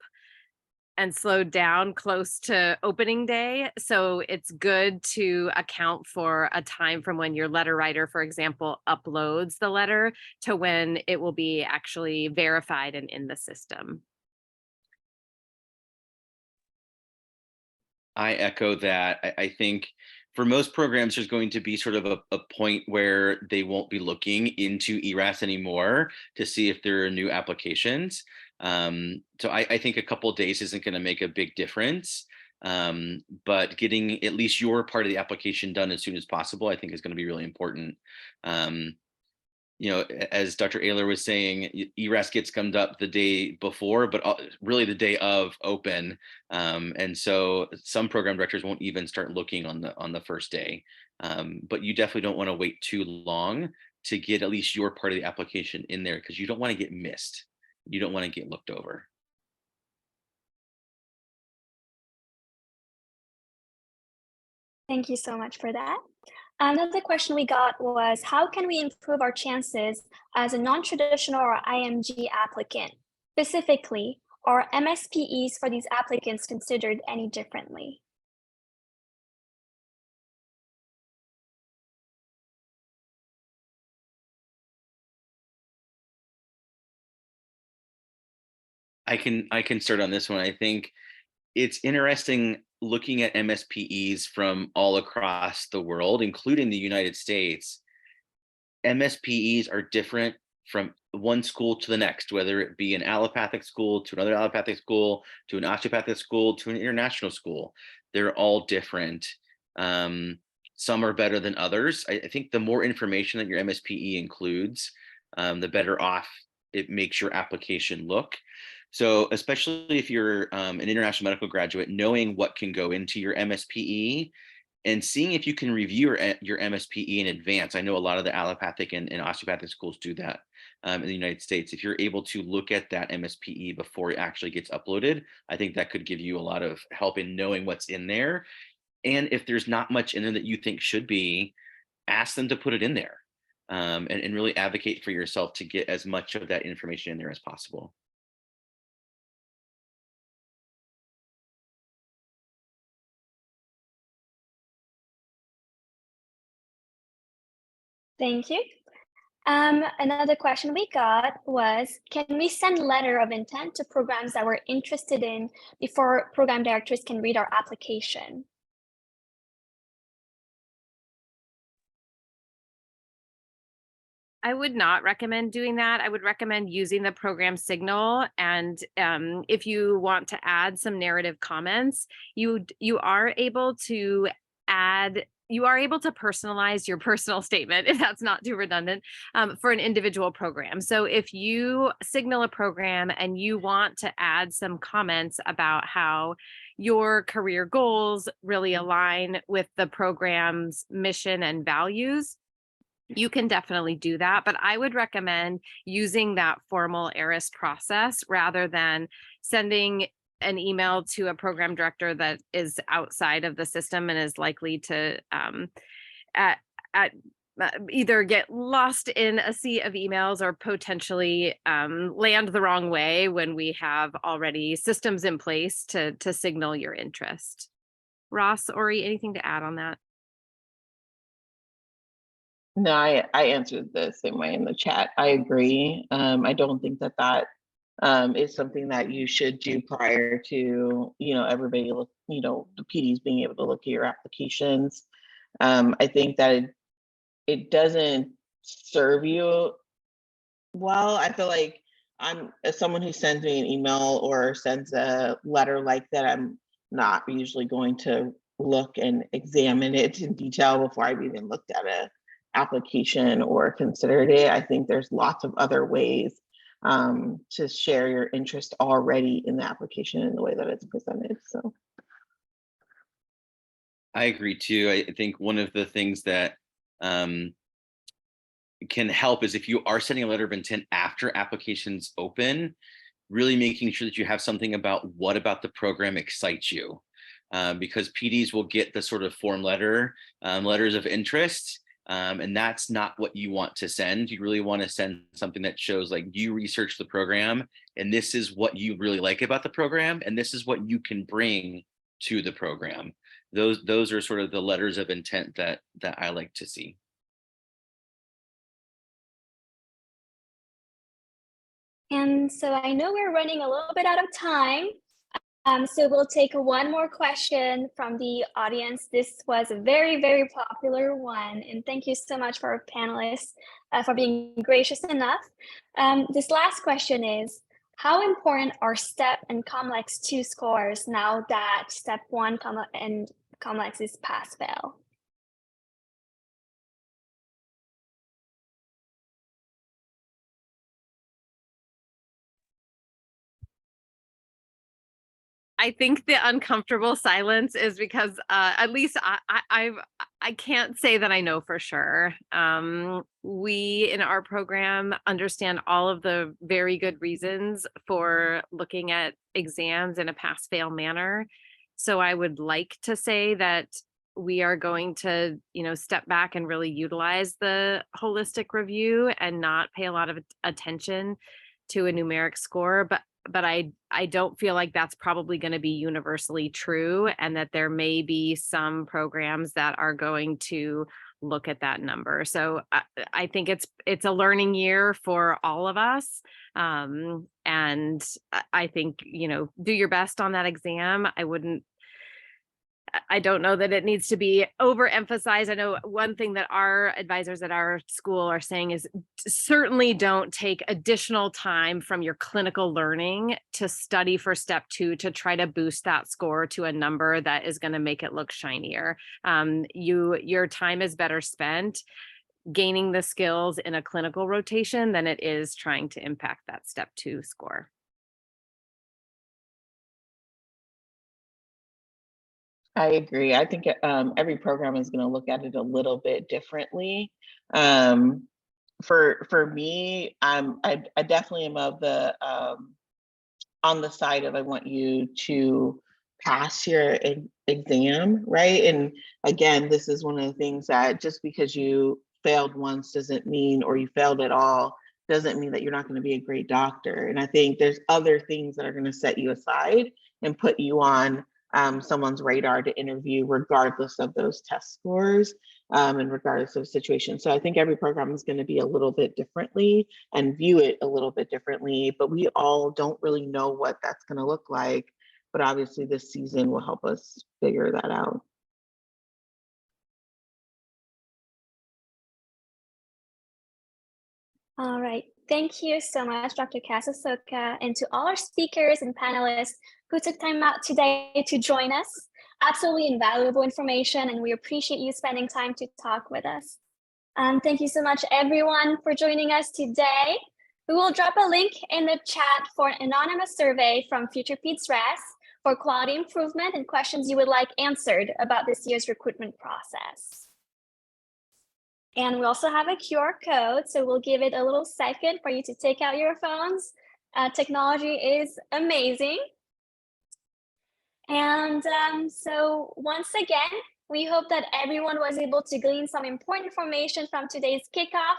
and slowed down close to opening day. So it's good to account for a time from when your letter writer, for example, uploads the letter to when it will be actually verified and in the system. I echo that. I think for most programs, there's going to be sort of a point where they won't be looking into ERAS anymore to see if there are new applications. So I think a couple of days isn't going to make a big difference. But getting at least your part of the application done as soon as possible, I think is going to be really important. As Dr. Aylor was saying, ERAS gets gummed up the day before, but really the day of open. And so some program directors won't even start looking on the first day. But you definitely don't want to wait too long to get at least your part of the application in there, because you don't want to get missed. You don't want to get looked over. Thank you so much for that. Another question we got was, how can we improve our chances as a non-traditional or IMG applicant? Specifically, are MSPEs for these applicants considered any differently? I can start on this one. I think it's interesting looking at MSPEs from all across the world, including the United States. MSPEs are different from one school to the next, whether it be an allopathic school to another allopathic school, to an osteopathic school, to an international school. They're all different. Some are better than others. I think the more information that your MSPE includes, the better off it makes your application look. So especially if you're an international medical graduate, knowing what can go into your MSPE and seeing if you can review your MSPE in advance. I know a lot of the allopathic and osteopathic schools do that in the United States. If you're able to look at that MSPE before it actually gets uploaded, I think that could give you a lot of help in knowing what's in there. And if there's not much in there that you think should be, ask them to put it in there and really advocate for yourself to get as much of that information in there as possible. Thank you. Another question we got was, can we send letter of intent to programs that we're interested in before program directors can read our application? I would not recommend doing that. I would recommend using the program signal. And if you want to add some narrative comments, you are able to personalize your personal statement, if that's not too redundant, for an individual program. So if you signal a program and you want to add some comments about how your career goals really align with the program's mission and values, you can definitely do that. But I would recommend using that formal ARIS process rather than sending an email to a program director that is outside of the system and is likely to either get lost in a sea of emails or potentially land the wrong way when we have already systems in place to signal your interest. Ross, Ori, anything to add on that? No, I answered the same way in the chat. I agree. I don't think that is something that you should do prior to, everybody look, the PDs being able to look at your applications. I think that it doesn't serve you well. I feel like as someone who sends me an email or sends a letter like that, I'm not usually going to look and examine it in detail before I've even looked at application or considered it. I think there's lots of other ways to share your interest already in the application in the way that it's presented. So I agree too. I think one of the things that can help is if you are sending a letter of intent after applications open, really making sure that you have something about what about the program excites you. Because PDs will get the sort of form letter, letters of interest, and that's not what you want to send. You really want to send something that shows like you research the program and this is what you really like about the program and this is what you can bring to the program. Those are sort of the letters of intent that I like to see. And so I know we're running a little bit out of time. So we'll take one more question from the audience. This was a very, very popular one. And thank you so much for our panelists for being gracious enough. This last question is, how important are STEP and COMLEX 2 scores now that Step 1 and COMLEX is pass-fail? I think the uncomfortable silence is because at least I can't say that I know for sure. We in our program understand all of the very good reasons for looking at exams in a pass-fail manner. So I would like to say that we are going to, step back and really utilize the holistic review and not pay a lot of attention to a numeric score, but I don't feel like that's probably going to be universally true, and that there may be some programs that are going to look at that number. So I think it's a learning year for all of us. And I think, do your best on that exam. I don't know that it needs to be overemphasized. I know one thing that our advisors at our school are saying is certainly don't take additional time from your clinical learning to study for Step 2 to try to boost that score to a number that is going to make it look shinier. Your time is better spent gaining the skills in a clinical rotation than it is trying to impact that Step 2 score. I agree. I think every program is going to look at it a little bit differently. For me, I definitely am of the on the side of I want you to pass your exam, right? And again, this is one of the things that just because you failed once doesn't mean, or you failed at all, doesn't mean that you're not going to be a great doctor. And I think there's other things that are going to set you aside and put you on someone's radar to interview regardless of those test scores and regardless of situation. So I think every program is going to be a little bit differently and view it a little bit differently, but we all don't really know what that's going to look like. But obviously this season will help us figure that out. All right. Thank you so much, Dr. Kas-Osaka, and to all our speakers and panelists who took time out today to join us. Absolutely invaluable information, and we appreciate you spending time to talk with us. Thank you so much, everyone, for joining us today. We will drop a link in the chat for an anonymous survey from FuturePedsRes for quality improvement and questions you would like answered about this year's recruitment process. And we also have a QR code, so we'll give it a little second for you to take out your phones. Technology is amazing. And so once again, we hope that everyone was able to glean some important information from today's kickoff.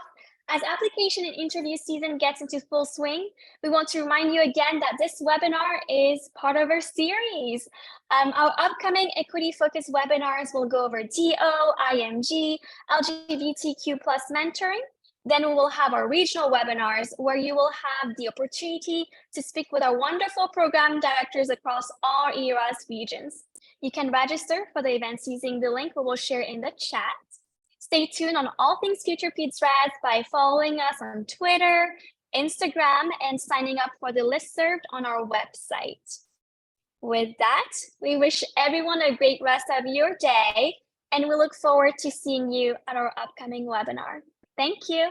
As application and interview season gets into full swing, we want to remind you again that this webinar is part of our series. Our upcoming equity-focused webinars will go over DO, IMG, LGBTQ+ mentoring. Then we will have our regional webinars where you will have the opportunity to speak with our wonderful program directors across all ERAS regions. You can register for the events using the link we will share in the chat. Stay tuned on all things FuturePedsRes by following us on Twitter, Instagram, and signing up for the listserv on our website. With that, we wish everyone a great rest of your day, and we look forward to seeing you at our upcoming webinar. Thank you.